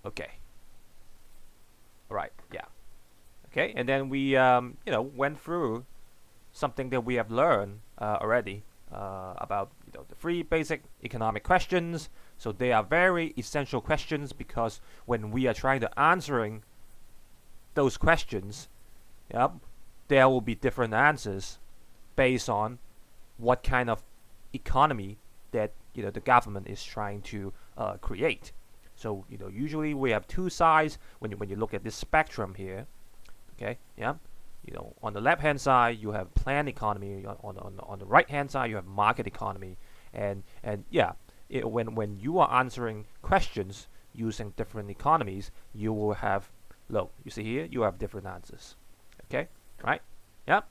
Okay. All right. Yeah. Okay. And then we went through something that we have learned already about the three basic economic questions. So they are very essential questions because when we are trying to answering those questions, yep, there will be different answers based on what kind of economy that the government is trying to create. So usually we have two sides when you look at this spectrum here. Okay, yeah. On the left hand side you have planned economy. On the right hand side you have market economy, and yeah, when you are answering questions using different economies, you will have, look, you see here, you have different answers. Okay, right? Yeah.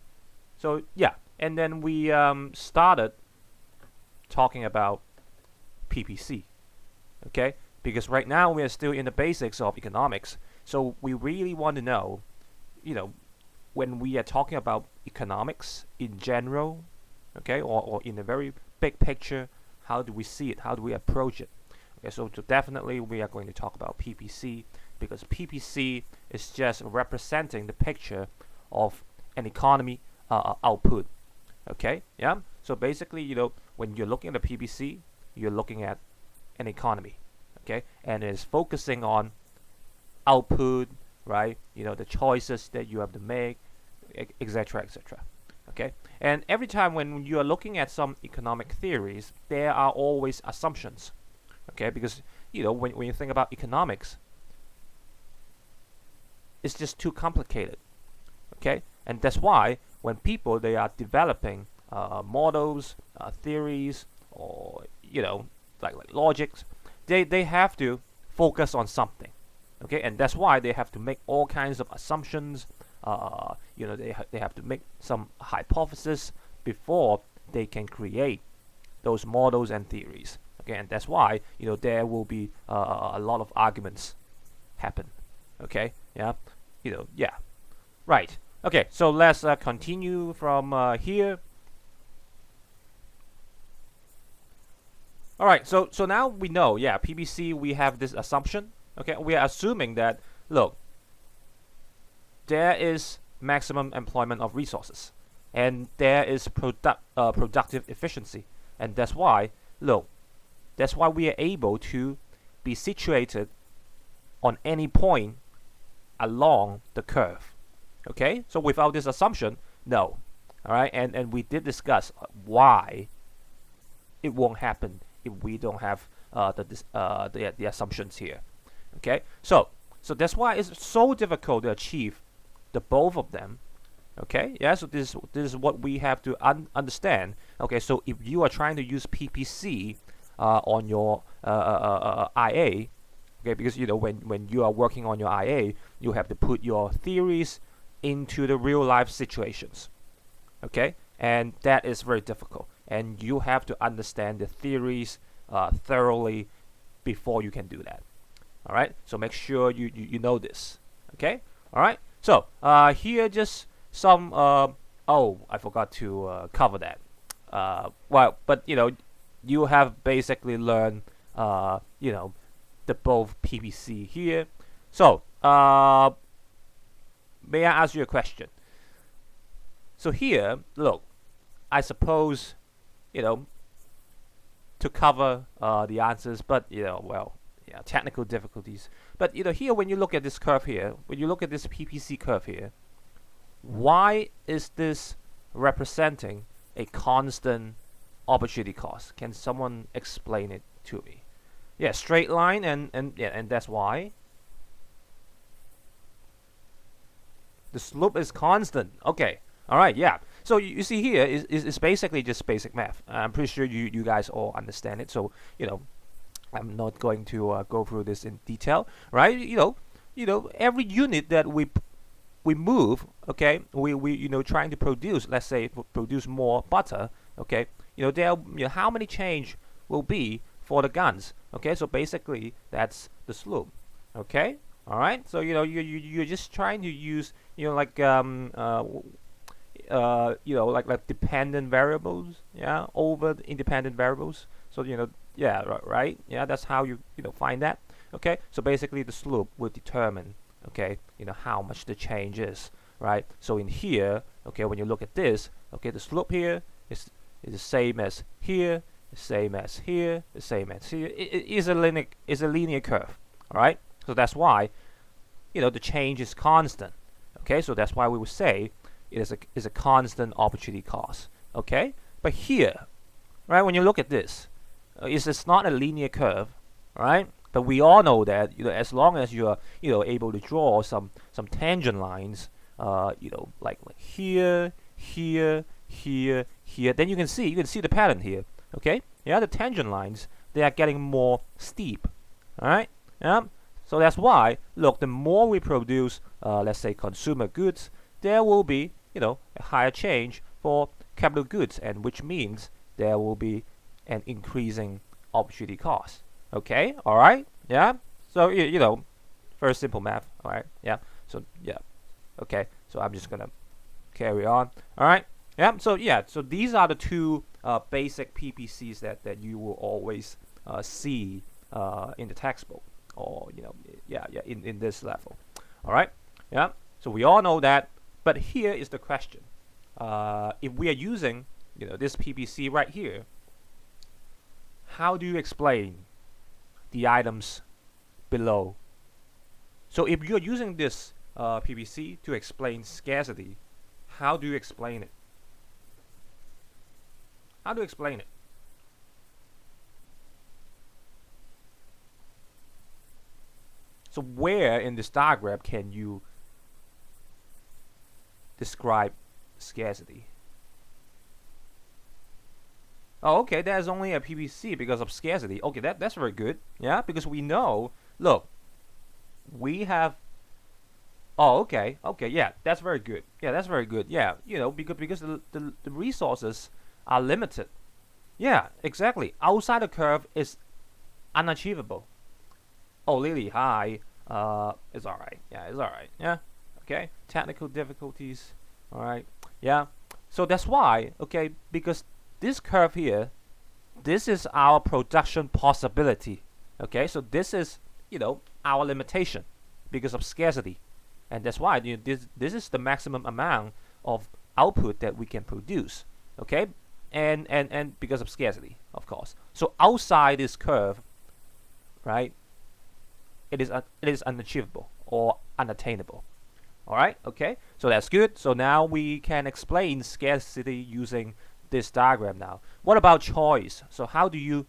So yeah, and then we started talking about PPC. Okay, because right now we are still in the basics of economics, so we really want to know, when we are talking about economics in general, okay, or in a very big picture, how do we see it? How do we approach it? Okay, so definitely we are going to talk about PPC, because PPC is just representing the picture of an economy output. Okay, yeah. So basically, when you're looking at the PPC, you're looking at an economy, okay, and it's focusing on output, right? The choices that you have to make, etc., etc. Okay, and every time when you are looking at some economic theories, there are always assumptions. Okay, because when you think about economics, it's just too complicated. Okay, and that's why when people they are developing models, theories, or like logics, they have to focus on something. Okay, and that's why they have to make all kinds of assumptions. They have to make some hypothesis before they can create those models and theories. Okay, and that's why there will be a lot of arguments happen. Okay, yeah, yeah, right. Okay, so let's continue from here. All right, so now we know, yeah, PPC, we have this assumption. Okay, we are assuming that, look, there is maximum employment of resources, and there is productive efficiency, and that's why, look, that's why we are able to be situated on any point along the curve. Okay, so without this assumption, no. All right, and we did discuss why it won't happen if we don't have the assumptions here. Okay, so that's why it's so difficult to achieve the both of them. Okay, yeah. So this is what we have to understand. Okay, so if you are trying to use PPC on your IA, okay, because when you are working on your IA, you have to put your theories into the real life situations. Okay, and that is very difficult, and you have to understand the theories thoroughly before you can do that. All right, so make sure you know this. Okay, all right. So here just some. Oh, I forgot to cover that. Well, but you have basically learned the both PPC here. So may I ask you a question? So here, look, I suppose to cover the answers, but well, yeah, technical difficulties. But here when you look at this curve here, when you look at this PPC curve here, why is this representing a constant opportunity cost? Can someone explain it to me? Yeah, straight line, and yeah, and that's why the slope is constant. Okay, all right, yeah. So you see here is basically just basic math. I'm pretty sure you guys all understand it. So I'm not going to go through this in detail, right? Every unit that we move, okay, we trying to produce, let's say produce more butter, okay, there how many change will be for the guns, okay? So basically that's the slope, okay? All right. So you're just trying to use like like dependent variables, yeah, over the independent variables. So yeah, right, yeah, that's how you find that. Okay, so basically the slope will determine, okay, how much the change is, right? So in here, okay, when you look at this, okay, the slope here is the same as here, the same as here, the same as here. It is a linear curve, all right? So that's why, the change is constant. Okay, so that's why we would say it is a constant opportunity cost. Okay, but here, right, when you look at this, it's not a linear curve, right? But we all know that as long as you are able to draw some tangent lines, like here, here, here, here, then you can see the pattern here. Okay, yeah, the tangent lines, they are getting more steep. All right, yeah. So that's why, look, the more we produce, let's say, consumer goods, there will be, a higher change for capital goods, and which means there will be an increasing opportunity cost. Okay, all right, yeah. So very simple math. All right, yeah. So yeah, okay. So I'm just gonna carry on. All right, yeah. So yeah, so these are the two basic PPCs that you will always see in the textbook, or in this level. All right, yeah. So we all know that, but here is the question: if we are using this PPC right here, how do you explain the items below? So if you're using this PPC to explain scarcity, how do you explain it? How do you explain it? So where in this diagram can you describe scarcity? Oh, okay, there's only a PPC because of scarcity. Okay, that's very good. Yeah, because we know, look, we have. Oh, okay, yeah, that's very good. Yeah, that's very good. Yeah, because the resources are limited. Yeah, exactly. Outside the curve is unachievable. Oh, really high. It's all right. Yeah, it's all right. Yeah, okay. Technical difficulties. All right. Yeah. So that's why. Okay, because this curve here, this is our production possibility. Okay, so this is our limitation because of scarcity, and that's why this is the maximum amount of output that we can produce. Okay, and because of scarcity, of course. So outside this curve, right, it is unachievable or unattainable. All right, okay, so that's good. So now we can explain scarcity using this diagram. Now, what about choice? So how do you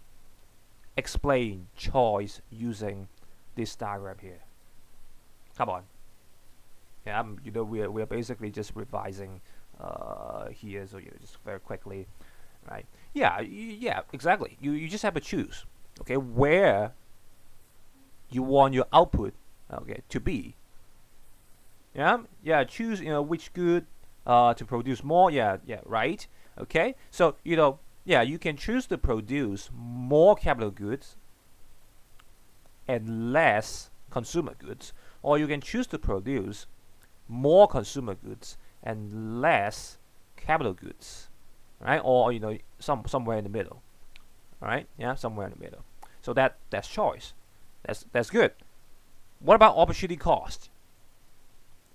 explain choice using this diagram here? Come on. Yeah, we're basically just revising here, so just very quickly, right? Yeah, yeah, exactly. You just have to choose, okay, where you want your output, okay, to be. Yeah, choose which good to produce more. Yeah, right. Okay, so yeah, you can choose to produce more capital goods and less consumer goods, or you can choose to produce more consumer goods and less capital goods, right? Or somewhere in the middle, right? Yeah, somewhere in the middle. So that's choice. That's good. What about opportunity cost?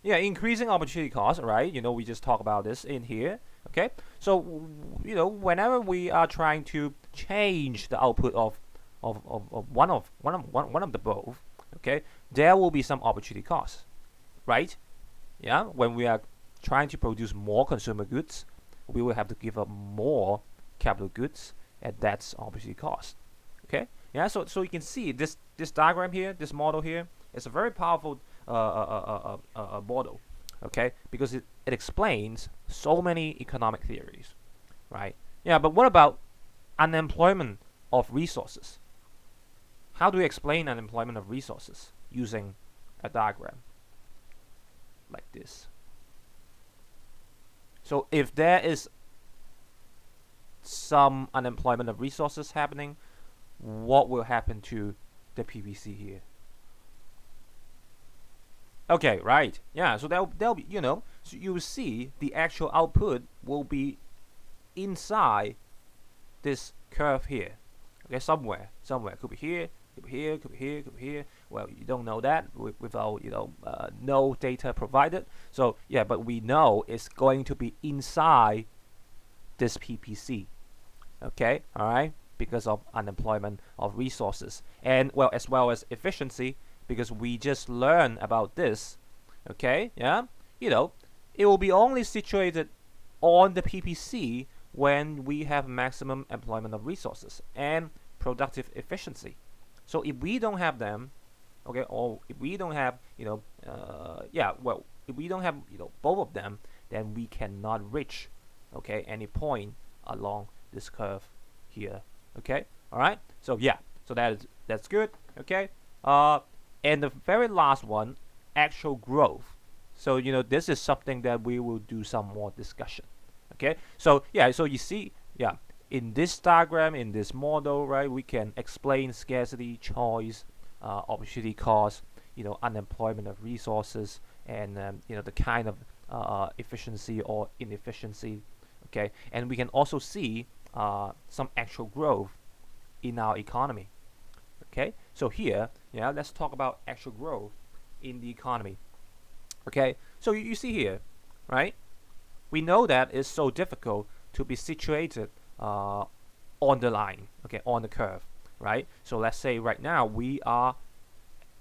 Yeah, increasing opportunity cost, right? We just talked about this in here. Okay, so whenever we are trying to change the output of one of the both, okay, there will be some opportunity cost, right? Yeah, when we are trying to produce more consumer goods, we will have to give up more capital goods, and that's opportunity cost. Okay, yeah, so you can see this diagram here, this model here, is a very powerful model, okay, because it explains so many economic theories, right? Yeah, but what about unemployment of resources? How do we explain unemployment of resources using a diagram like this? So if there is some unemployment of resources happening, what will happen to the PVC here? Okay, right. Yeah, so there'll be, so you will see the actual output will be inside this curve here. Okay, somewhere. Could be here, could be here, could be here, could be here. Well, you don't know that without no data provided. So yeah, but we know it's going to be inside this PPC. Okay, all right, because of unemployment of resources, and as well as efficiency, because we just learned about this. Okay, yeah, it will be only situated on the PPC when we have maximum employment of resources and productive efficiency. So if we don't have them, okay, or if we don't have, if we don't have, both of them, then we cannot reach, okay, any point along this curve here. Okay, all right. So yeah, so that's good. Okay, and the very last one, actual growth. So this is something that we will do some more discussion. Okay, so yeah, so you see, yeah, in this diagram, in this model, right, we can explain scarcity, choice, opportunity cost, unemployment of resources, and the kind of efficiency or inefficiency. Okay, and we can also see some actual growth in our economy. Okay, so here, yeah, let's talk about actual growth in the economy. Okay, so you see here, right? We know that it's so difficult to be situated on the line, okay, on the curve, right? So let's say right now we are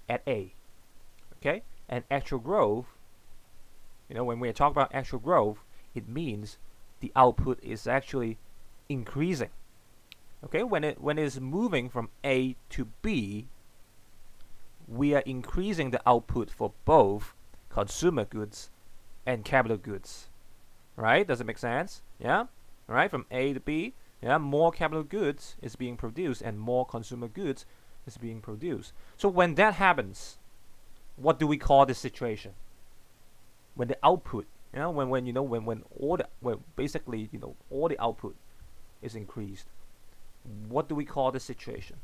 at A, okay, and actual growth, when we talk about actual growth, it means the output is actually increasing. Okay, when it is moving from A to B, we are increasing the output for both consumer goods and capital goods. Right? Does it make sense? Yeah? Right? From A to B, yeah, more capital goods is being produced and more consumer goods is being produced. So when that happens, what do we call this situation? When the output, when basically, all the output is increased. What do we call this situation?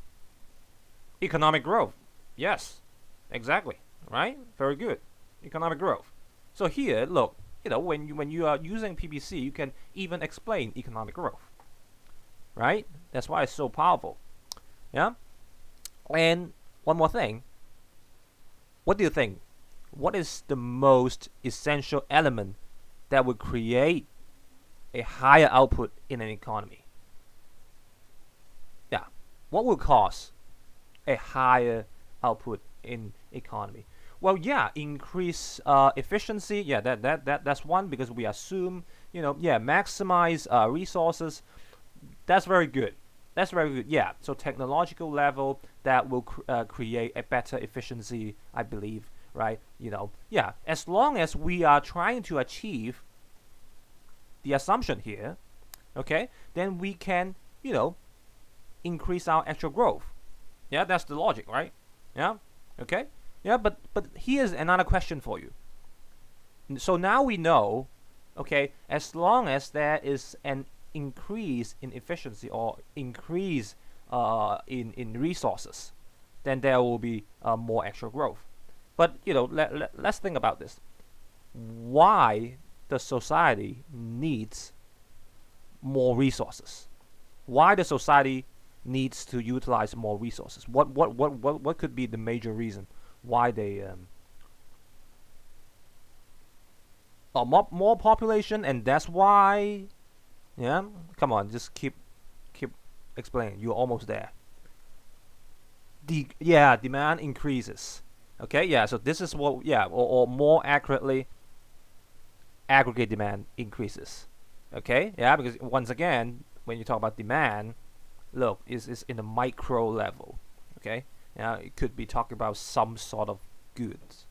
Economic growth. Yes, exactly. Right? Very good. Economic growth. So here, look, when you are using PPC, you can even explain economic growth. Right? That's why it's so powerful. Yeah? And one more thing. What do you think? What is the most essential element that would create a higher output in an economy? Yeah. What will cause a higher output in economy? Well, yeah, increase efficiency. Yeah, that's one, because we assume, maximize resources. That's very good. That's very good. Yeah. So technological level that will create a better efficiency, I believe. Right. Yeah. As long as we are trying to achieve the assumption here, okay, then we can, increase our actual growth. Yeah, that's the logic, right? Yeah. Okay. Yeah, but here's another question for you. So now we know, okay, as long as there is an increase in efficiency or increase in resources, then there will be more actual growth. But let's think about this. Why the society needs more resources? Why the society needs to utilize more resources? What could be the major reason why they more population, and that's why? Yeah, come on, just keep explaining. You're almost there. Demand increases. Okay, yeah. So this is what, or more accurately, aggregate demand increases. Okay, yeah, because once again, when you talk about demand, look, is in the micro level. Okay, yeah, it could be talking about some sort of goods.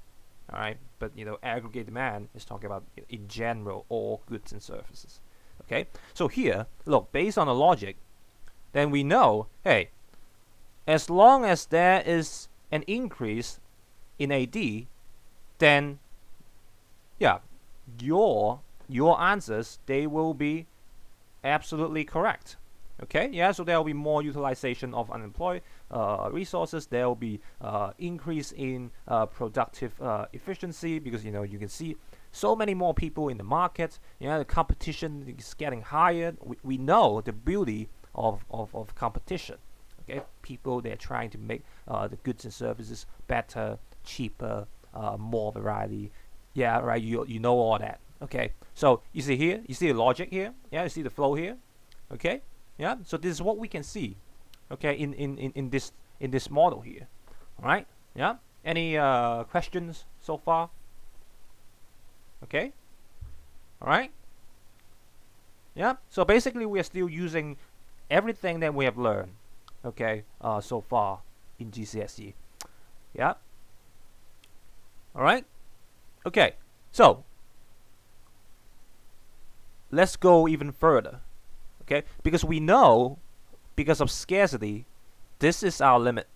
All right, but aggregate demand is talking about in general all goods and services. Okay, so here, look, based on the logic, then we know, hey, as long as there is an increase in AD, then yeah, your answers, they will be absolutely correct. Okay, yeah, so there will be more utilization of unemployed resources. There will be increase in productive efficiency, because you can see so many more people in the market. The competition is getting higher. We know the beauty of competition. Okay, people, they're trying to make the goods and services better, cheaper, more variety. Yeah, right. You know all that. Okay, so you see here, you see the logic here. Yeah, you see the flow here. Okay, yeah. So this is what we can see. Okay, in this model here. All right. Yeah. Any questions so far? Okay. All right. Yeah. So basically, we are still using everything that we have learned. Okay. So far in GCSE. Yeah. All right. Okay. So let's go even further. Okay. Because we know, because of scarcity, this is our limit.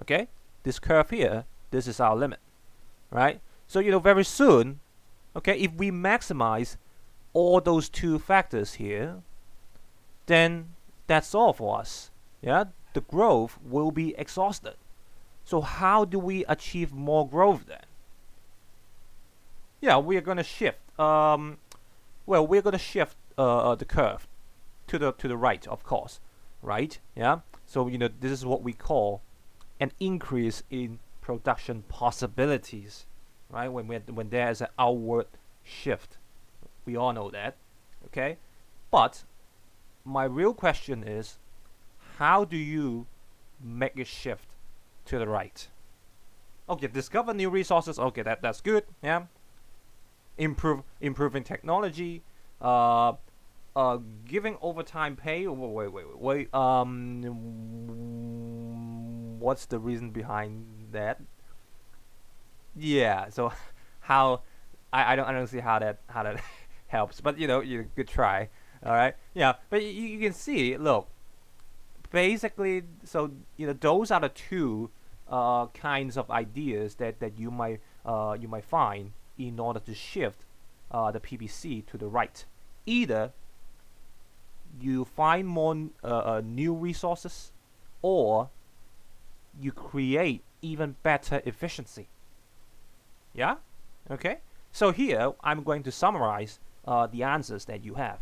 Okay. This curve here, this is our limit. Right. So very soon, okay, if we maximize all those two factors here, then that's all for us. Yeah, the growth will be exhausted. So how do we achieve more growth then? Yeah, we are going to shift. We're going to shift the curve to the right, of course, right? Yeah. So this is what we call an increase in production possibilities, right? When there is an outward shift, we all know that. Okay, but my real question is, how do you make it shift to the right? Okay, discover new resources. Okay, that's good. Yeah, improving technology. Giving overtime pay. Wait. What's the reason behind that? Yeah. So, how? I don't see how that helps. But you could try. All right. Yeah. But you can see. Look. Basically, so those are the two kinds of ideas that you might find in order to shift the PPC to the right. Either you find more new resources, or you create even better efficiency. Yeah? Okay? So here, I'm going to summarize the answers that you have.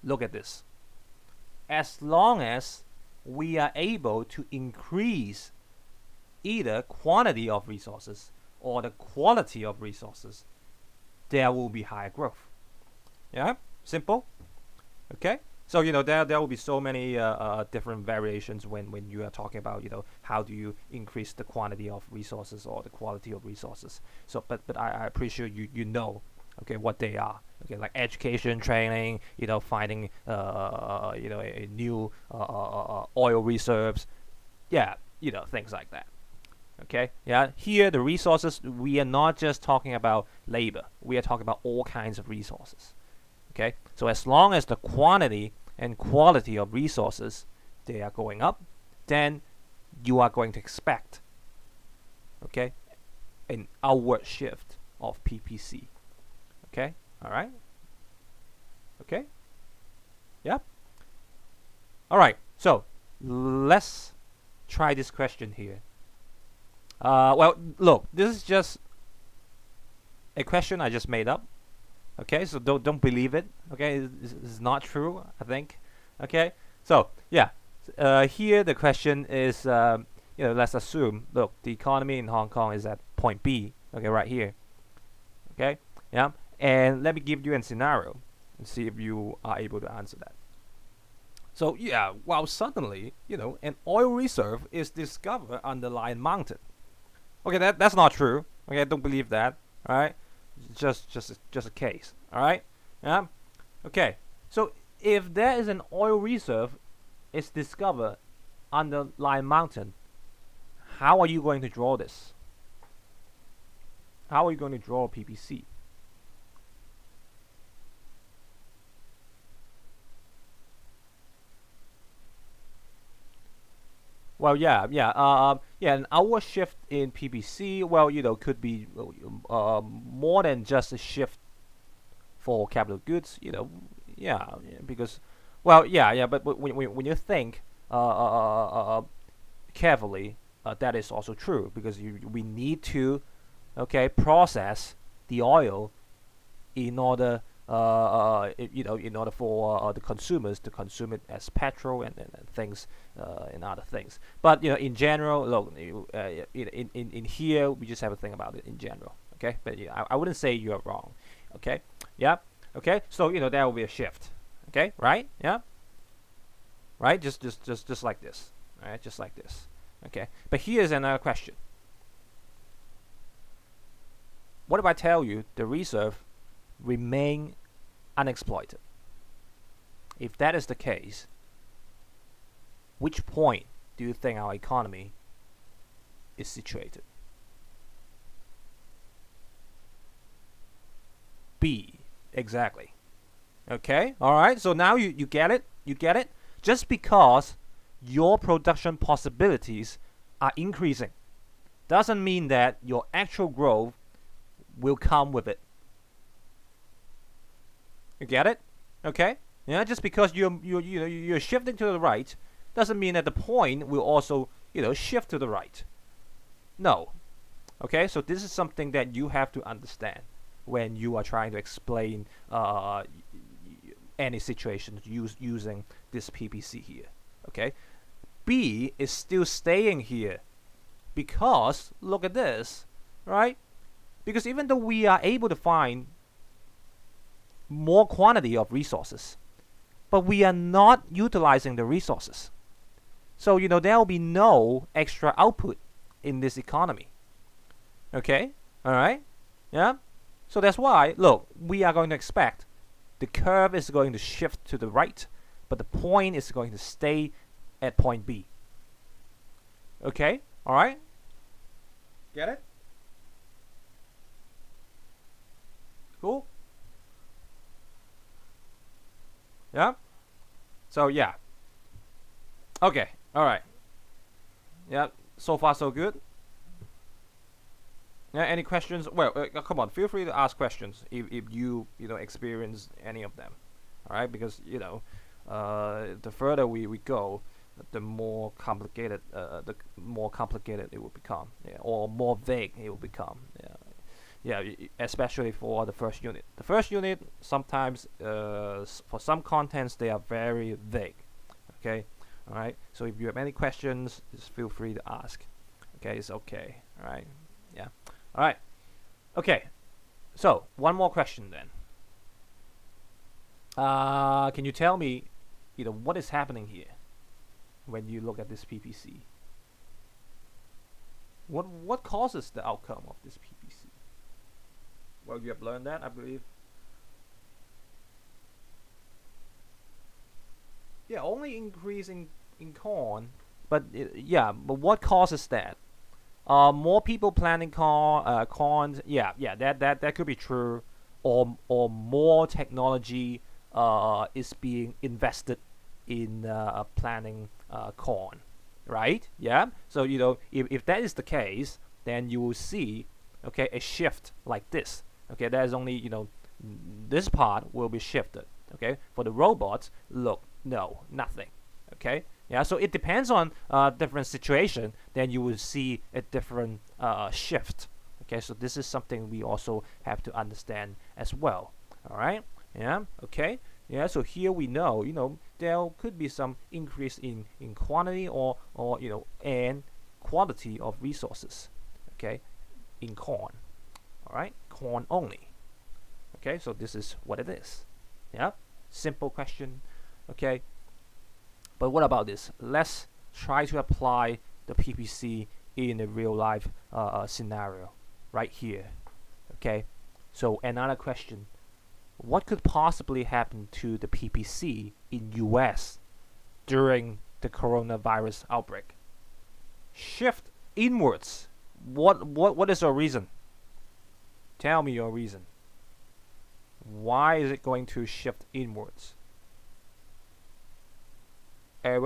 Look at this. As long as we are able to increase either quantity of resources or the quality of resources, there will be higher growth. Yeah? Simple? Okay? So there will be so many different variations when you are talking about how do you increase the quantity of resources or the quality of resources. So but I appreciate you know, okay, what they are. Okay, like education, training, finding a new oil reserves. Yeah, things like that. Okay, yeah. Here the resources, we are not just talking about labor. We are talking about all kinds of resources. Okay, so as long as the quantity and quality of resources, they are going up, then you are going to expect, okay, an outward shift of PPC. Okay, all right. Okay, yeah. All right. So let's try this question here. Well, look, this is just a question I just made up. Okay, so don't believe it. Okay, it's not true, I think. Okay, so yeah, here the question is, let's assume, look, the economy in Hong Kong is at point B. Okay, right here. Okay, yeah, and let me give you a scenario and see if you are able to answer that. So yeah, well, suddenly, an oil reserve is discovered under Lion Mountain. Okay, that's not true. Okay, don't believe that. All right. Just a case. All right. Yeah. Okay. So if there is an oil reserve is discovered under Lion Mountain, how are you going to draw this? How are you going to draw PPC? Well, yeah. An outward shift in PPC, well, could be more than just a shift for capital goods, yeah, because, well, yeah, but when you think carefully, that is also true, because we need to, okay, process the oil in order in order for the consumers to consume it as petrol and things and other things. But in general, look, in here we just have to think about it in general. Okay, but I wouldn't say you are wrong. Okay, yeah, okay. So there will be a shift. Okay, right? Yeah, right. Just like this. All right, just like this. Okay, but here's another question. What if I tell you the reserve remain unexploited? If that is the case, which point do you think our economy is situated? B. Exactly. Okay, alright, so now you get it? You get it? Just because your production possibilities are increasing doesn't mean that your actual growth will come with it. You get it? Okay? Yeah, just because you're shifting to the right doesn't mean that the point will also, shift to the right. No. Okay? So this is something that you have to understand when you are trying to explain any situation using this PPC here. Okay? B is still staying here because look at this, right? Because even though we are able to find more quantity of resources, but we are not utilizing the resources. So, there will be no extra output in this economy. Okay? Alright? Yeah? So that's why, look, we are going to expect the curve is going to shift to the right, but the point is going to stay at point B. Okay? Alright? Get it? Cool? Yeah? So, yeah. Okay. Alright. Yeah. So far, so good. Yeah, any questions? Well, come on. Feel free to ask questions if you experience any of them. Alright? Because, the further we go, the more complicated it will become. Yeah, or more vague it will become. Yeah. Yeah, especially for the first unit. The first unit, sometimes, for some contents, they are very vague. Okay? Alright? So if you have any questions, just feel free to ask. Okay? It's okay. Alright? Yeah. Alright. Okay. So, one more question then. Can you tell me, what is happening here when you look at this PPC? What causes the outcome of this PPC? Well, you have learned that, I believe. Yeah, only increase in corn, but but what causes that? More people planting corn. Yeah, that could be true. Or more technology is being invested in planting corn, right? Yeah. So if that is the case, then you will see, okay, a shift like this. Okay, there's only this part will be shifted. Okay, for the robots, look, no, nothing. Okay, yeah. So it depends on different situation. Then you will see a different shift. Okay, so this is something we also have to understand as well. All right. Yeah. Okay. Yeah. So here we know, there could be some increase in quantity or and quantity of resources. Okay, in corn. All right, corn only. Okay, so this is what it is. Yeah, simple question. Okay, but what about this? Let's try to apply the PPC in a real life scenario right here. Okay, so another question: what could possibly happen to the PPC in US during the coronavirus outbreak? Shift inwards. What is your reason? Tell me your reason. Why is it going to shift inwards? Look.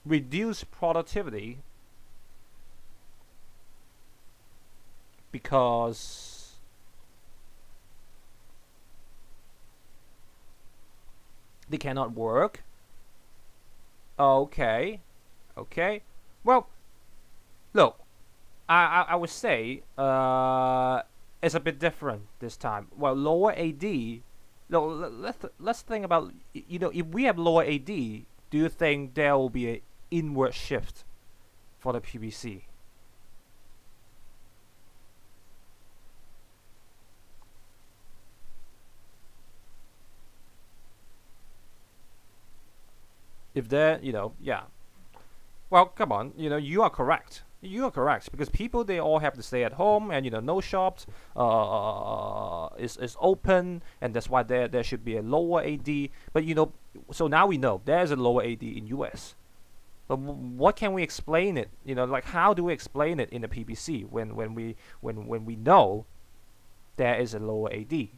Reduce productivity because they cannot work. Okay. Well, look, I would say is a bit different this time. Well, lower AD. No, let's think about, if we have lower AD, do you think there will be an inward shift for the PBC? If there, yeah. Well, come on, you are correct. You are correct because people, they all have to stay at home, and no shops is open, and that's why there should be a lower AD. But so now we know there's a lower AD in US. But what can we explain it? Like, how do we explain it in the PBC when we know there is a lower AD?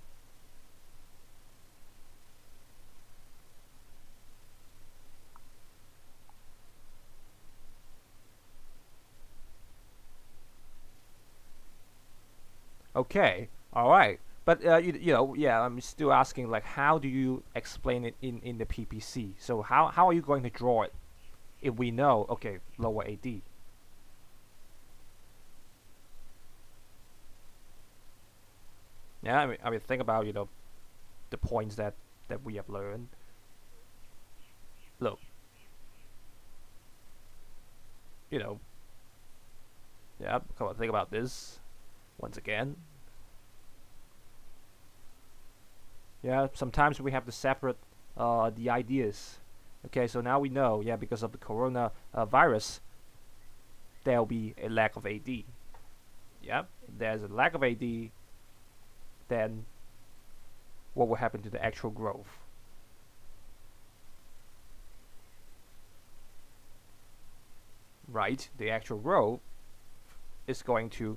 Okay, all right. But yeah, I'm still asking, like, how do you explain it in the PPC? So how are you going to draw it if we know, okay, lower AD? Yeah, I mean, think about the points that we have learned. Look, you know, yeah, come on, think about this once again. Yeah, sometimes we have to separate the ideas. Okay, so now we know, yeah, because of the corona virus, there'll be a lack of AD. Yeah, if there's a lack of AD, then what will happen to the actual growth? Right, the actual growth is going to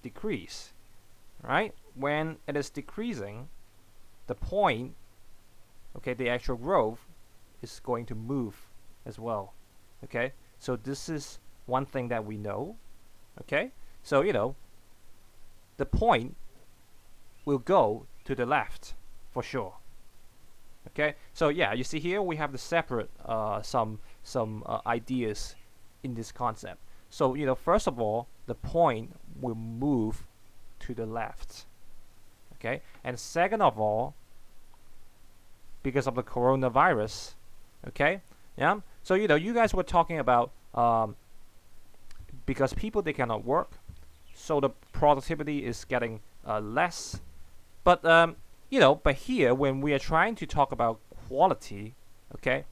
decrease. Right, when it is decreasing, the point, okay, the actual growth is going to move as well. Okay, so this is one thing that we know. Okay, so the point will go to the left for sure. Okay, so yeah, you see here we have to separate some ideas in this concept. So first of all, the point will move to the left. Okay, and second of all, because of the coronavirus, okay, yeah. So you guys were talking about because people, they cannot work, so the productivity is getting less. But but here when we are trying to talk about quality, okay,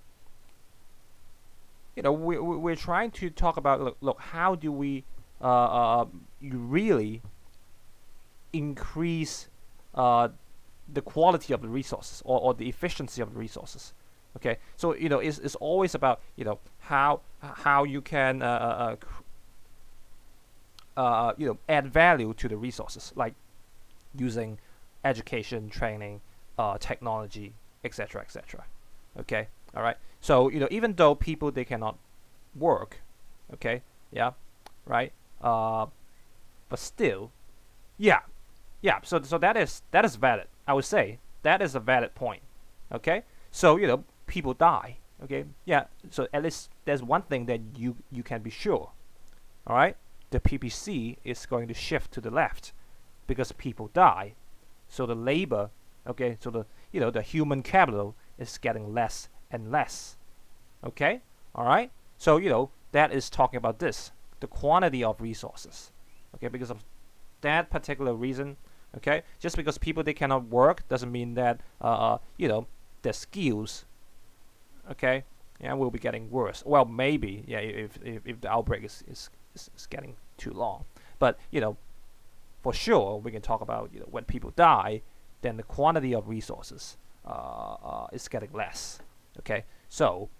we're trying to talk about, look, how do we really increase the quality of the resources, or the efficiency of the resources. Okay, so it's always about how you can add value to the resources, like using education, training, technology, etc., etc. Okay, all right. So even though people, they cannot work, okay, yeah, right, but still, yeah, yeah. So that is valid. I would say that is a valid point. Okay, so people die. Okay, yeah. So at least there's one thing that you can be sure. All right, the PPC is going to shift to the left because people die. So the labor, okay, so the human capital is getting less and less. Okay, all right. So that is talking about this, the quantity of resources. Okay, because of that particular reason. Okay, just because people, they cannot work doesn't mean that their skills, okay, yeah, will be getting worse. Well, maybe, yeah, if the outbreak is getting too long. But for sure we can talk about when people die, then the quantity of resources is getting less. Okay, so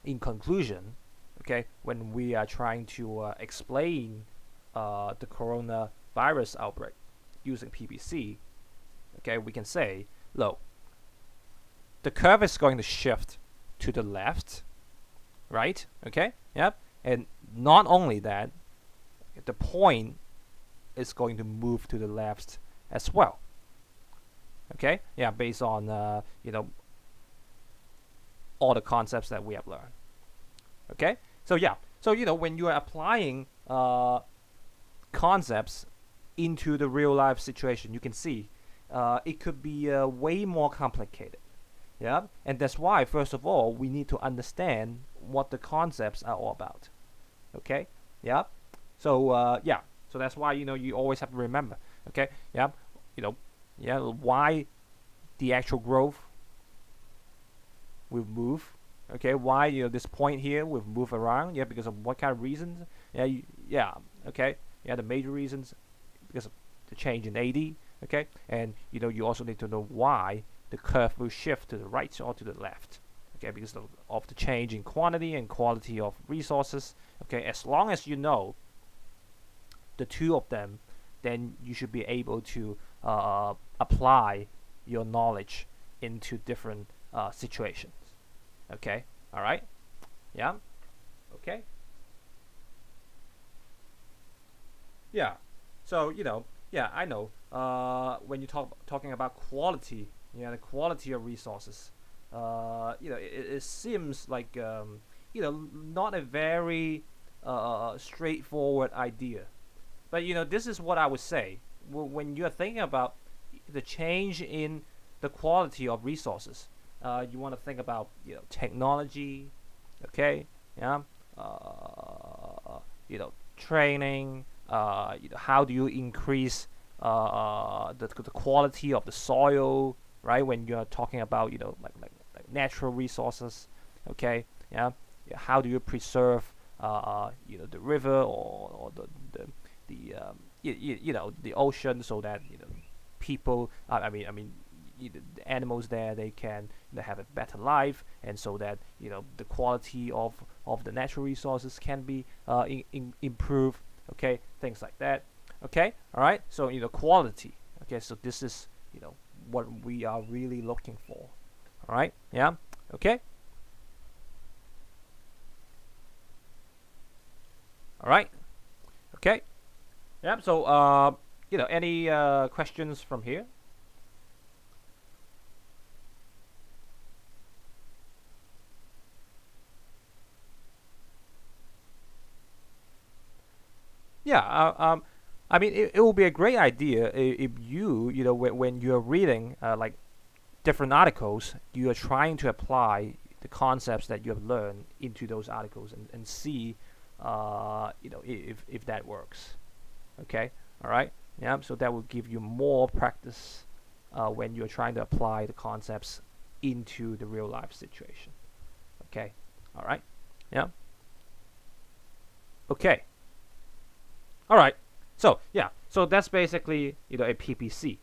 in conclusion, okay, when we are trying to explain the coronavirus outbreak using PBC, okay, we can say, look, the curve is going to shift to the left, right? Okay, yep. And not only that, the point is going to move to the left as well. Okay, yeah, based on all the concepts that we have learned. Okay, so yeah, so when you are applying concepts into the real life situation, you can see it could be way more complicated. Yeah, and that's why first of all we need to understand what the concepts are all about. Okay, yeah. So yeah, so that's why you always have to remember. Okay, yeah, you know, yeah, why the actual growth will move. Okay, why this point here will move around? Yeah, because of what kind of reasons? Yeah, yeah. Okay, yeah, the major reasons because of the change in AD. Okay, and you also need to know why the curve will shift to the right or to the left. Okay, because of the change in quantity and quality of resources. Okay, as long as you know the two of them, then you should be able to apply your knowledge into different situations. Okay, all right, yeah, okay, yeah. So yeah, I know. When you talking about quality, the quality of resources, it seems like not a very straightforward idea. But this is what I would say. When you're thinking about the change in the quality of resources, you want to think about technology, okay, yeah, training. How do you increase the quality of the soil, right? When you're talking about like natural resources, okay, yeah. How do you preserve the river or the ocean so that people the animals there, they can have a better life, and so that the quality of the natural resources can be improved. Okay, things like that. Okay, all right. So quality. Okay, so this is what we are really looking for. All right. Yeah. Okay. All right. Okay. Yeah. So any questions from here? Yeah. I mean, it will be a great idea if when you're reading like different articles, you are trying to apply the concepts that you have learned into those articles and see, if that works. Okay, all right, yeah. So that will give you more practice when you're trying to apply the concepts into the real life situation. Okay, all right, yeah. Okay, all right. So yeah, so that's basically a PPC.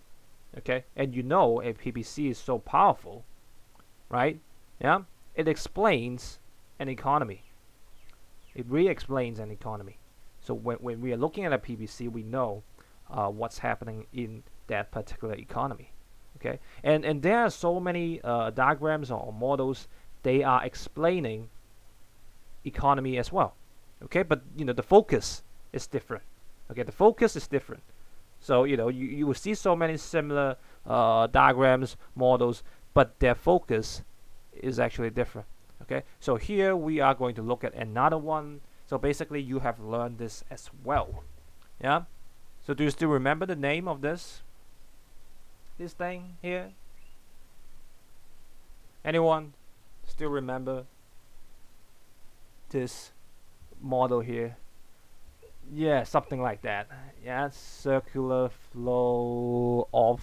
Okay, and a PPC is so powerful, right? Yeah, it explains an economy. It really explains an economy. So when we are looking at a PPC, we know what's happening in that particular economy. Okay, and there are so many diagrams or models. They are explaining economy as well. Okay, but the focus is different. Okay, the focus is different. So you will see so many similar diagrams, models, but their focus is actually different. Okay, so here we are going to look at another one. So basically, you have learned this as well. Yeah. So do you still remember the name of this thing here? Anyone still remember this model here? Yeah, something like that. Yeah, circular flow of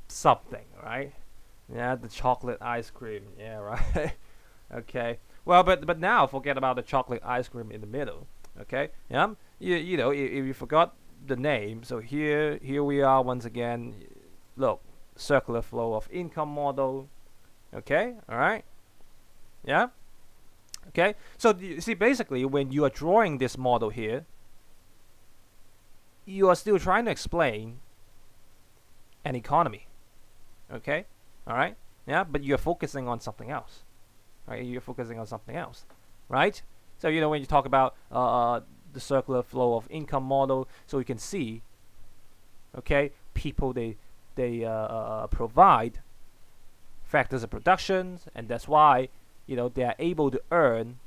something, right? Yeah, the chocolate ice cream. Yeah, right. Okay. Well, but now forget about the chocolate ice cream in the middle. Okay. Yeah. If you forgot the name, so here we are once again. Look, circular flow of income model. Okay. All right. Yeah. Okay. So you see, basically, when you are drawing this model here, you are still trying to explain an economy. Okay. All right. Yeah. But you're focusing on something else. Right? You're focusing on something else, right? So when you talk about the circular flow of income model, so you can see, okay, people they provide factors of production, and that's why they are able to earn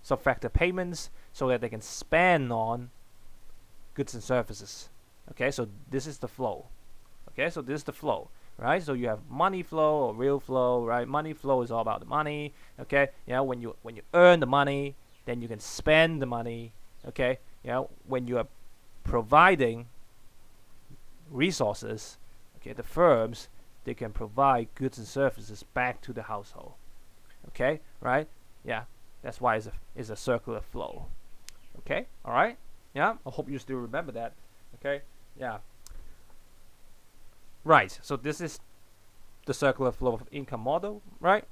some factor payments so that they can spend on goods and services. Okay, so this is the flow. Okay, so this is the flow, right? So you have money flow or real flow, right? Money flow is all about the money. Okay, when you earn the money, then you can spend the money. Okay, when you are providing resources, okay, the firms, they can provide goods and services back to the household. Okay, right? Yeah, that's why it's a circular flow. Okay, all right. Yeah, I hope you still remember that. Okay, yeah. Right, so this is the circular flow of income model, right?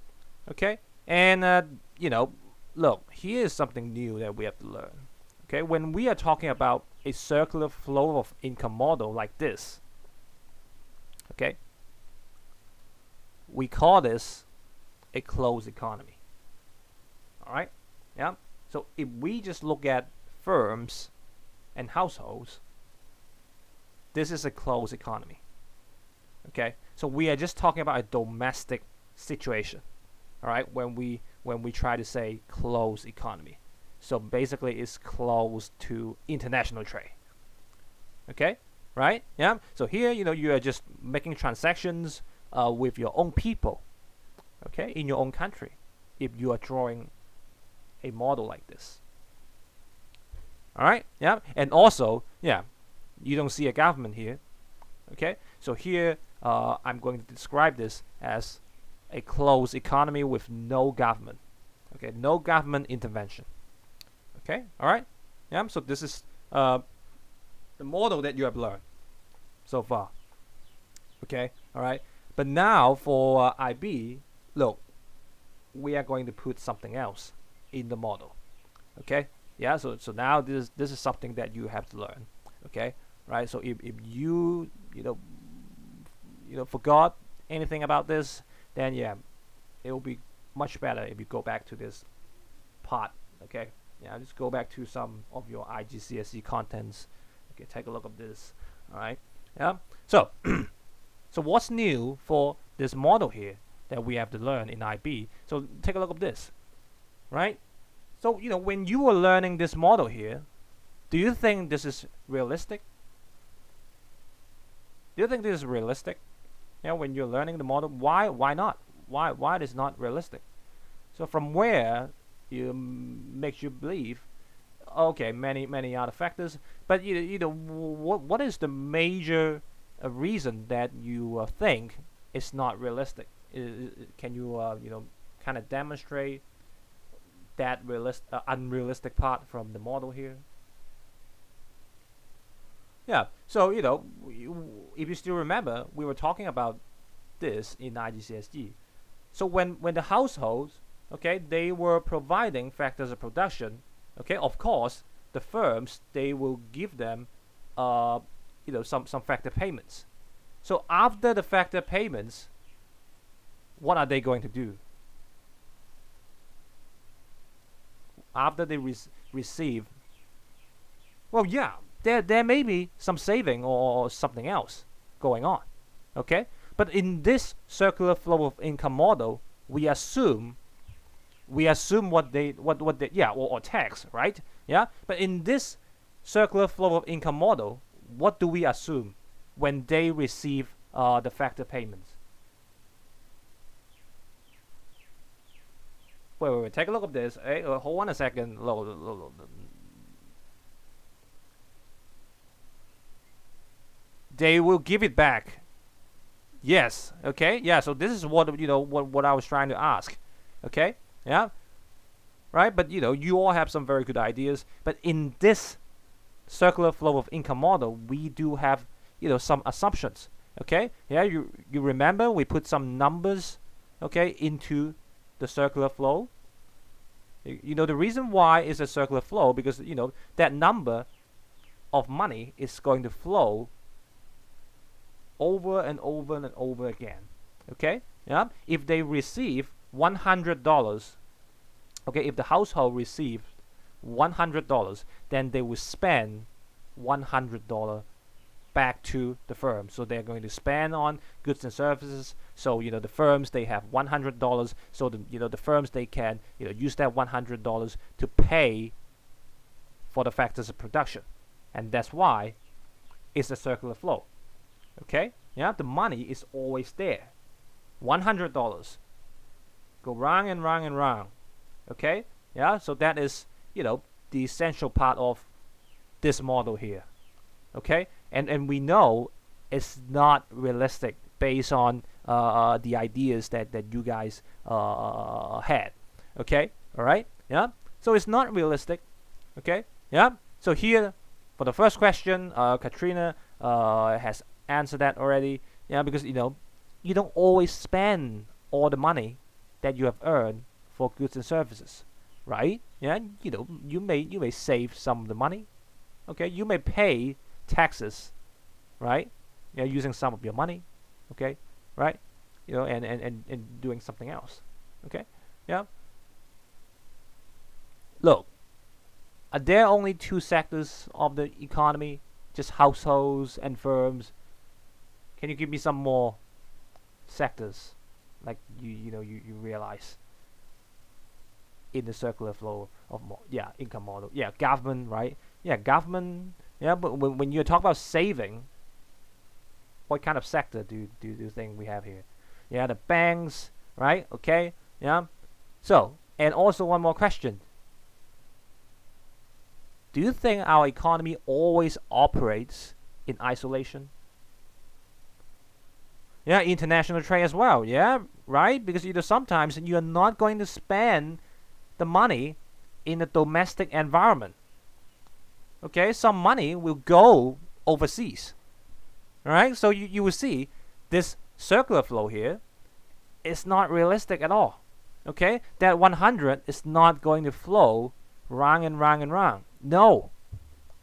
Okay, and look, here is something new that we have to learn. Okay, when we are talking about a circular flow of income model like this, okay, we call this a closed economy. All right, yeah. So if we just look at firms and households, this is a closed economy. Okay, so we are just talking about a domestic situation. All right, when we try to say closed economy, so basically it's closed to international trade. Okay, right? Yeah. So here, you are just making transactions with your own people. Okay, in your own country, if you are drawing a model like this. All right. Yeah. And also, yeah, you don't see a government here. Okay. So here, I'm going to describe this as a closed economy with no government. Okay, no government intervention. Okay, all right. Yeah. So this is the model that you have learned so far. Okay, all right. But now for IB, look, we are going to put something else in the model. Okay. Yeah. So now this is something that you have to learn. Okay. Right. So if you forgot anything about this, then yeah, it will be much better if you go back to this part. Okay, yeah, just go back to some of your IGCSE contents. Okay, take a look at this. All right, yeah. So, so what's new for this model here that we have to learn in IB? So take a look at this, right? So when you were learning this model here, do you think this is realistic? Do you think this is realistic? When you're learning the model, why not? Why it is not realistic? So from where you makes you believe, okay, many other factors, but what is the major reason that you think it's not realistic? Can you kind of demonstrate that unrealistic part from the model here? Yeah, so if you still remember, we were talking about this in IGCSE. So when the households, okay, they were providing factors of production, okay, of course the firms, they will give them some factor payments. So after the factor payments, what are they going to do? After they receive, well, yeah, there may be some saving or something else going on, okay? But in this circular flow of income model, we assume what they or tax, right? Yeah. But in this circular flow of income model, what do we assume when they receive the factor payments? Wait. Take a look at this. Hey, hold on a second. They will give it back. Yes. Okay. Yeah. So this is what what I was trying to ask. Okay. Yeah. Right. But you all have some very good ideas. But in this circular flow of income model, we do have some assumptions. Okay. Yeah. You remember we put some numbers, okay, into the circular flow. The reason why it's a circular flow, because that number of money is going to flow over and over and over again. Okay. Yeah. If they receive $100, okay, if the household receives $100, then they will spend $100 back to the firm. So they're going to spend on goods and services. So the firms, they have $100. So the firms, they can use that $100 to pay for the factors of production, and that's why it's a circular flow. Okay, the money is always there. $100 go round and round and round. Okay, so that is the essential part of this model here. Okay, and we know it's not realistic based on the ideas that you guys had. Okay, all right, so it's not realistic. Okay, so here for the first question, Katrina has answered that already. Because you don't always spend all the money that you have earned for goods and services, right? You may save some of the money. Okay, you may pay taxes, right? Using some of your money. Okay, right? And doing something else. Okay, Look, are there only two sectors of the economy, just households and firms? Can you give me some more sectors, like you realize in the circular flow of income model? Government, right? Government. But when you talk about saving, what kind of sector do you think we have here? The banks, right? Okay, So, and also one more question. Do you think our economy always operates in isolation? International trade as well. Right? Because sometimes you're not going to spend the money in a domestic environment. Okay, some money will go overseas. All right, so you will see this circular flow here is not realistic at all. Okay, that 100 is not going to flow round and round and round. No.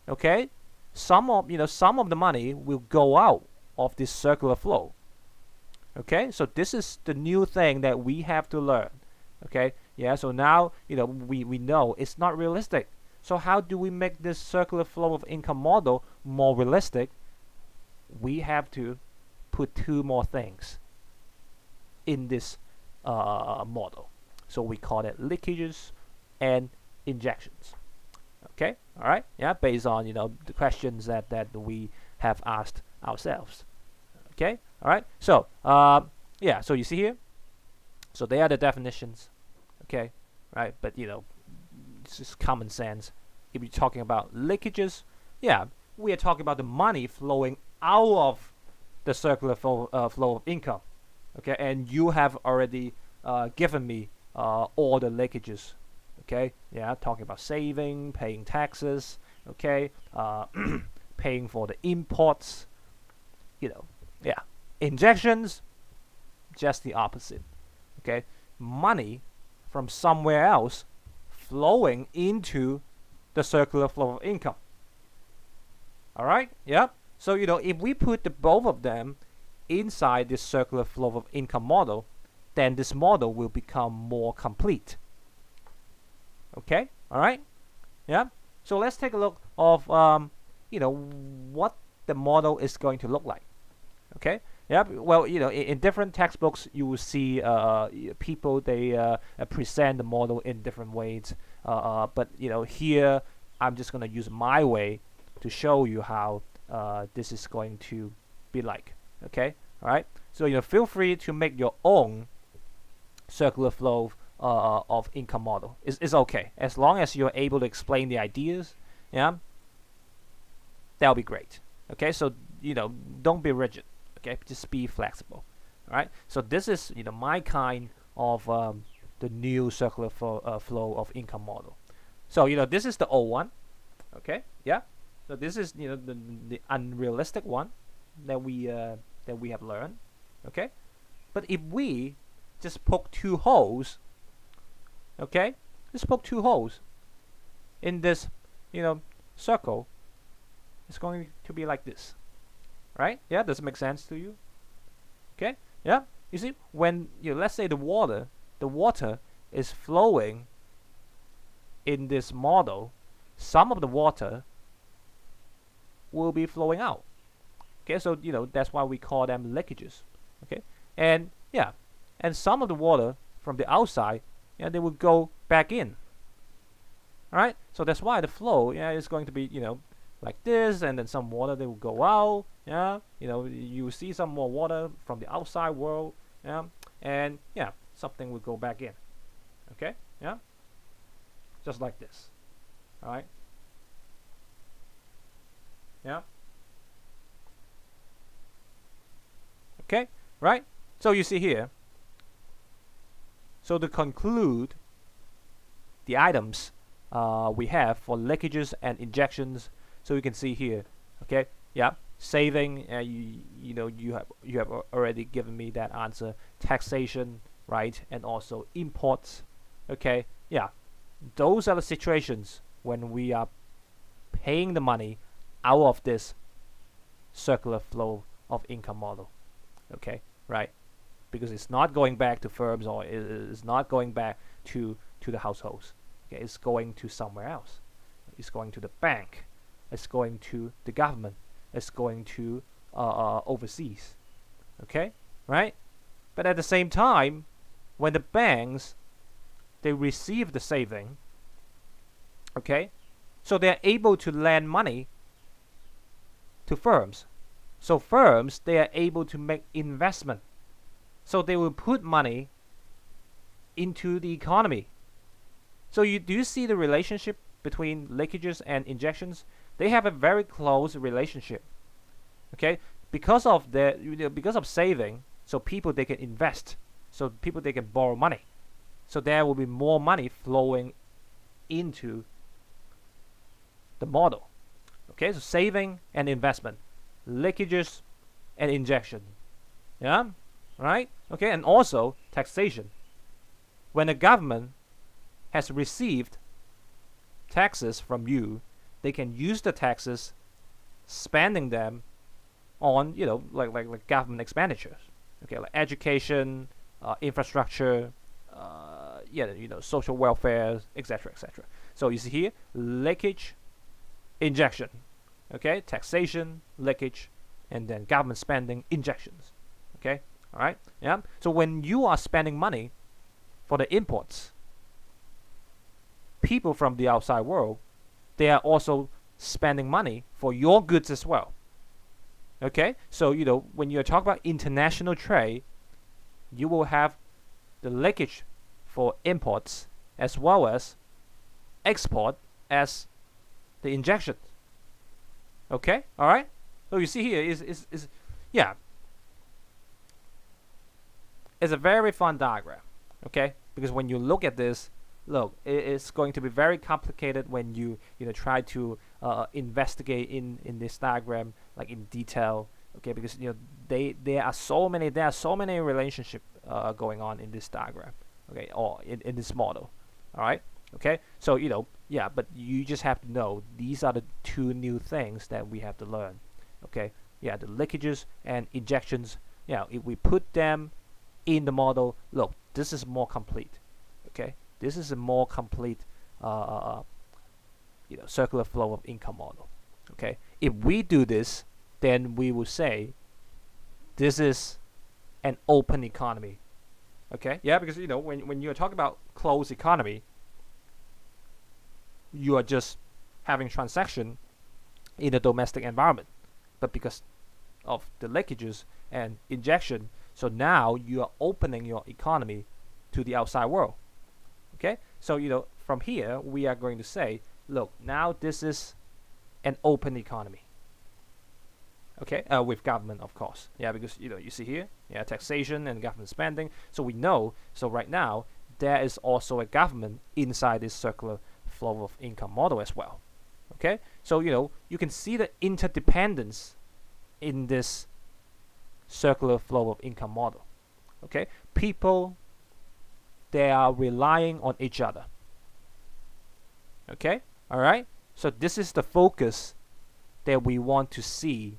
Okay, some of the money will go out of this circular flow. Okay, so this is the new thing that we have to learn. Okay, so now we know it's not realistic. So how do we make this circular flow of income model more realistic? We have to put two more things in this model. So we call it leakages and injections. Okay, all right, based on the questions that we have asked ourselves. Okay, all right. So so you see here. So they are the definitions. Okay, right. But it's just common sense. If you're talking about leakages, we are talking about the money flowing out of the circular flow of income. Okay, and you have already given me all the leakages. Okay, talking about saving, paying taxes. Okay, paying for the imports. Injections, just the opposite. Okay, money from somewhere else flowing into the circular flow of income. All right, so if we put the both of them inside this circular flow of income model, then this model will become more complete. Okay, all right, so let's take a look of what the model is going to look like. Okay, well, in different textbooks you will see people, they present the model in different ways, but here I'm just going to use my way to show you how this is going to be like. Okay, all right, so feel free to make your own circular flow of income model. It's okay, as long as you're able to explain the ideas. That'll be great. Okay, so don't be rigid. Okay, just be flexible. All right, so this is my kind of the new circular flow of income model. So this is the old one. Okay, so this is the unrealistic one that we have learned. Okay, but if we just poke two holes, okay, just poke two holes in this circle, it's going to be like this. Right? Does it make sense to you? Okay? You see, when let's say the water is flowing in this model, some of the water will be flowing out. Okay, so that's why we call them leakages. Okay, and yeah, and some of the water from the outside, they will go back in. All right, so that's why the flow, is going to be like this, and then some water they will go out. Yeah, you will see some more water from the outside world. Yeah, and something will go back in. Okay, yeah, just like this. All right, yeah, okay, right. So you see here. So to conclude the items we have for leakages and injections, so you can see here. Okay, yeah, saving. You have already given me that answer. Taxation, right, and also imports. Okay, yeah, those are the situations when we are paying the money out of this circular flow of income model. Okay, right, because it's not going back to firms, or it's not going back to the households. Okay, it's going to somewhere else. It's going to the bank. It's going to the government. It's going to overseas. Okay, right? But at the same time, when the banks they receive the saving, okay, so they're able to lend money to firms. So firms they are able to make investment. So they will put money into the economy. So do you see the relationship between leakages and injections? They have a very close relationship. Okay, because of because of saving, so people they can invest, so people they can borrow money, so there will be more money flowing into the model. Okay, so saving and investment, leakages and injection. Yeah, right. Okay, and also taxation. When the government has received taxes from you, they can use the taxes, spending them on like government expenditures. Okay, like education, infrastructure, social welfare, etc., etc. So you see here, leakage, injection. Okay, taxation, leakage, and then government spending, injections. Okay, all right, yeah. So when you are spending money for the imports, people from the outside world, they are also spending money for your goods as well. Okay, so when you talk about international trade, you will have the leakage for imports as well as export as the injection. Okay, all right. So you see here is yeah, it's a very fun diagram. Okay, because when you look at this, look, it's going to be very complicated when you try to investigate in this diagram like in detail. Okay, because there are so many relationship going on in this diagram. Okay, or in this model. All right. Okay, so but you just have to know these are the two new things that we have to learn. Okay, yeah, the leakages and injections. Yeah, if we put them in the model, look, this is more complete. Okay, this is a more complete circular flow of income model. Okay, if we do this, then we will say this is an open economy. Okay, yeah, because when you're talking about closed economy, you are just having transaction in a domestic environment, but because of the leakages and injection, so now you are opening your economy to the outside world. Okay, so from here we are going to say, look, now this is an open economy. Okay, with government, of course. Yeah, because you see here, yeah, taxation and government spending. So we know. So right now there is also a government inside this circular flow of income model as well. Okay, so you can see the interdependence in this circular flow of income model. Okay, people, they are relying on each other. Okay, all right. So this is the focus that we want to see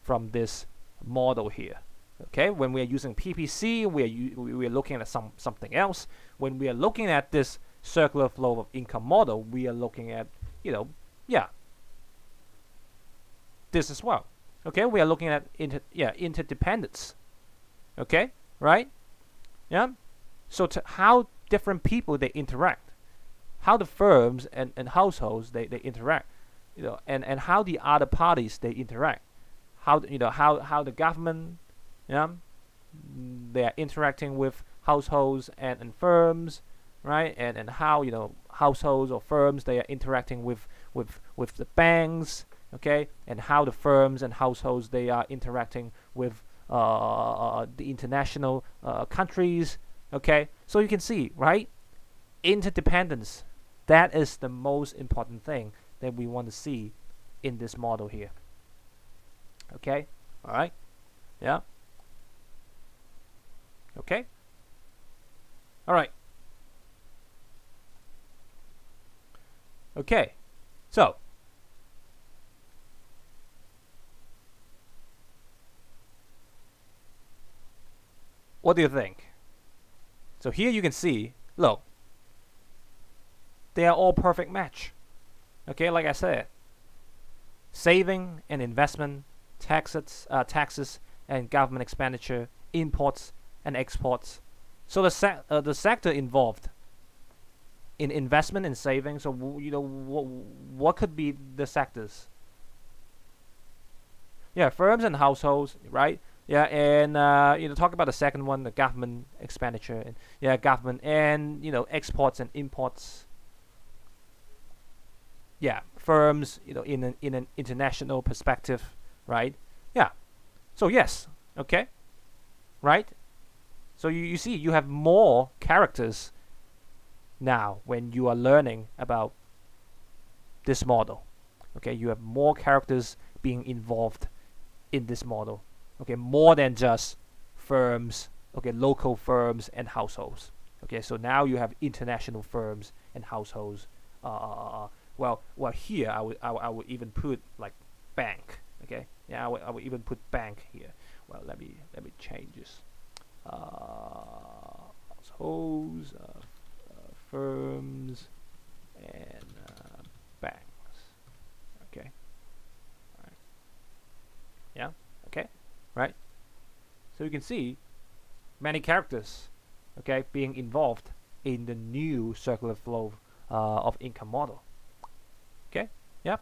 from this model here. Okay, when we are using PPC, we are looking at something else. When we are looking at this circular flow of income model, we are looking at this as well. Okay, we are looking at interdependence. Okay, right? Yeah. So how different people they interact, how the firms and households they interact, and how the other parties they interact, how the government, yeah, they are interacting with households and firms, right? And how households or firms they are interacting with the banks, okay? And how the firms and households they are interacting with the international countries, okay? So you can see, right? Interdependence. That is the most important thing that we want to see in this model here. Okay? All right? Yeah? Okay? All right. Okay. So, what do you think? So here you can see, look, they are all perfect match. Okay, like I said, saving and investment, taxes and government expenditure, imports and exports. So the sector involved in investment and saving. So what could be the sectors? Yeah, firms and households, right? Yeah, and talk about the second one, the government expenditure, and government and exports and imports. Yeah, firms, in an international perspective, right? Yeah. So yes, okay, right. So you see, you have more characters now when you are learning about this model. Okay, you have more characters being involved in this model. Okay, more than just firms. Okay, local firms and households. Okay, so now you have international firms and households. Well, here I would even put like bank. Okay, yeah, I would even put bank here. Well, let me change this. Households, firms, and banks. Okay, all right, yeah, okay, right. So you can see many characters, okay, being involved in the new circular flow of income model. Okay, yeah,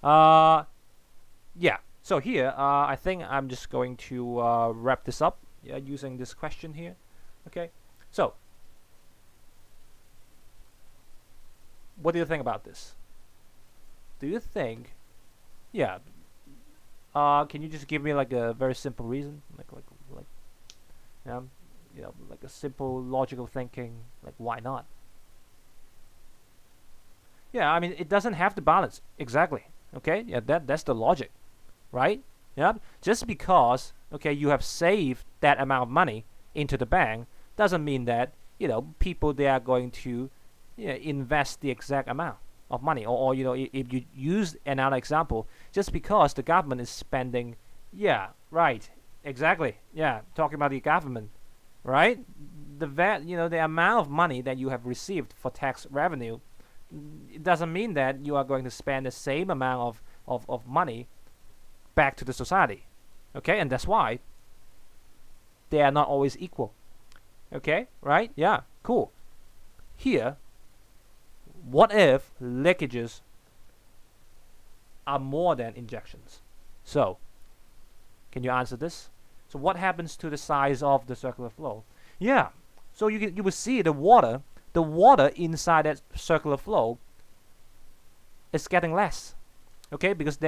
uh, yeah. So here, I think I'm just going to wrap this up. Yeah, using this question here. Okay, so what do you think about this? Do you think, yeah? Can you just give me like a very simple reason, like, um, like a simple logical thinking, like why not? Yeah, I mean it doesn't have to balance exactly. Okay, yeah, that's the logic, right? Yeah, just because you have saved that amount of money into the bank doesn't mean that people they are going to invest the exact amount of money, or if you use another example, just because the government is spending, yeah, right, exactly, yeah, talking about the government, right? The amount of money that you have received for tax revenue, it doesn't mean that you are going to spend the same amount of money back to the society. Okay, and that's why they are not always equal. Okay, right? Yeah, cool. Here, what if leakages are more than injections? So, can you answer this? So, what happens to the size of the circular flow? Yeah, so you will see the water inside that circular flow is getting less. Okay, because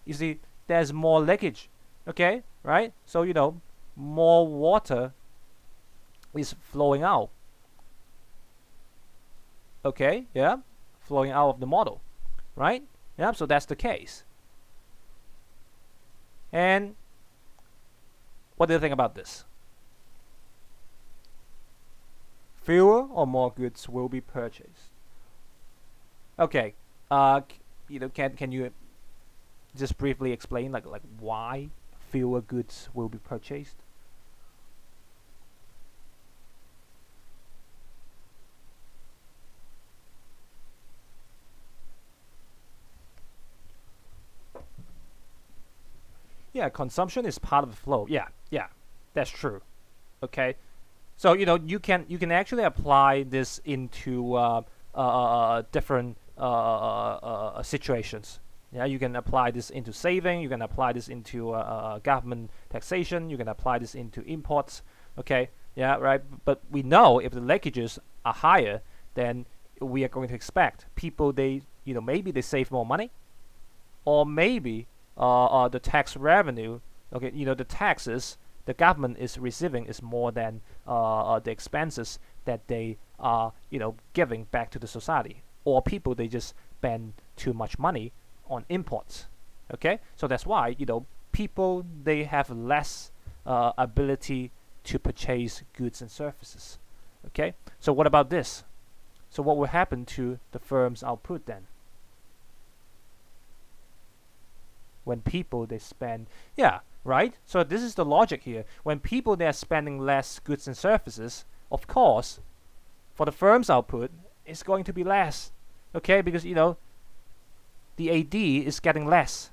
you see there's more leakage. Okay, right? So more water is flowing out. Okay, yeah, flowing out of the model, right? Yeah, so that's the case. And what do you think about this? Fewer or more goods will be purchased. Okay, can you just briefly explain like why fewer goods will be purchased? Yeah, consumption is part of the flow. Yeah, yeah, that's true. Okay, so you can actually apply this into different situations. Yeah, you can apply this into saving. You can apply this into government taxation. You can apply this into imports. Okay, yeah, right. But we know if the leakages are higher, then we are going to expect people maybe they save more money, or maybe the tax revenue. Okay, the taxes the government is receiving is more than the expenses that they are giving back to the society, or people they just spend too much money on imports. Okay, so that's why people they have less ability to purchase goods and services. Okay, so what about this? So what will happen to the firm's output then? When people they spend, yeah, right. So this is the logic here. When people they are spending less goods and services, of course, for the firm's output, it's going to be less. Okay, because the AD is getting less.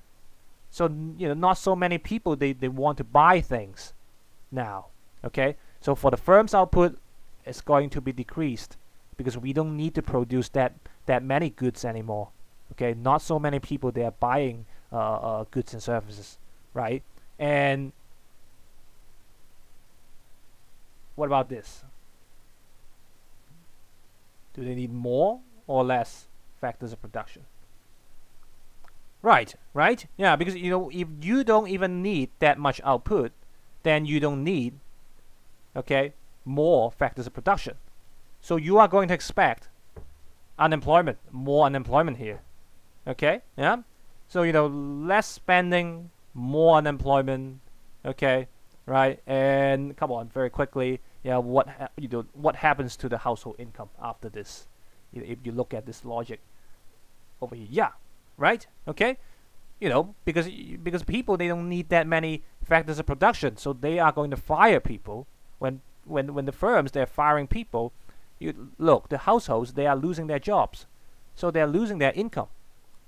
So not so many people they want to buy things now. Okay, so for the firm's output, it's going to be decreased because we don't need to produce that many goods anymore. Okay, not so many people they are buying goods and services, right? And what about this? Do they need more or less factors of production? Right, right? Yeah, because if you don't even need that much output, then you don't need, okay, more factors of production. So you are going to expect more unemployment here. Okay, yeah. So less spending, more unemployment. Okay, right? And come on, very quickly. Yeah, what happens to the household income after this? If you look at this logic over here, yeah, right? Okay, because people they don't need that many factors of production, so they are going to fire people. When the firms they're firing people, look, the households they are losing their jobs, so they are losing their income.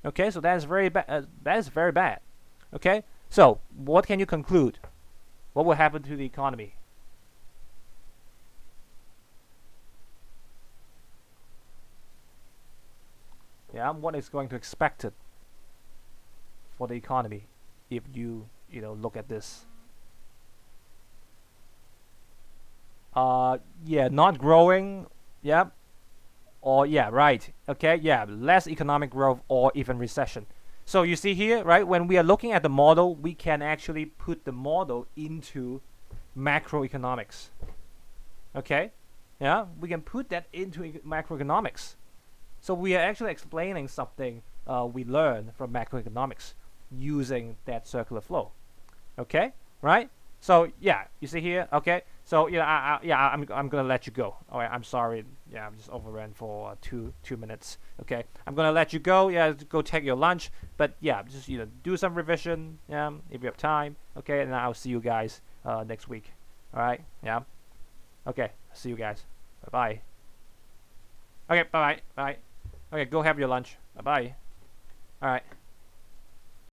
Okay, so that is very bad. That is very bad. Okay, so what can you conclude? What will happen to the economy? Yeah, what is going to expect it for the economy if you look at this? Yeah, not growing. Yeah, or yeah, right. Okay, yeah, less economic growth or even recession. So you see here, right? When we are looking at the model, we can actually put the model into macroeconomics. Okay, yeah, we can put that into macroeconomics. So we are actually explaining something we learned from macroeconomics using that circular flow. Okay, right? So yeah, you see here. Okay, so I'm gonna let you go. All right, I'm sorry. Yeah, I'm just overran for two minutes. Okay, I'm gonna let you go. Yeah, go take your lunch. But yeah, just do some revision. Yeah, if you have time. Okay, and I'll see you guys next week. All right. Yeah. Okay. See you guys. Bye bye. Okay. Bye bye. Bye. Okay, go have your lunch. Bye bye. All right.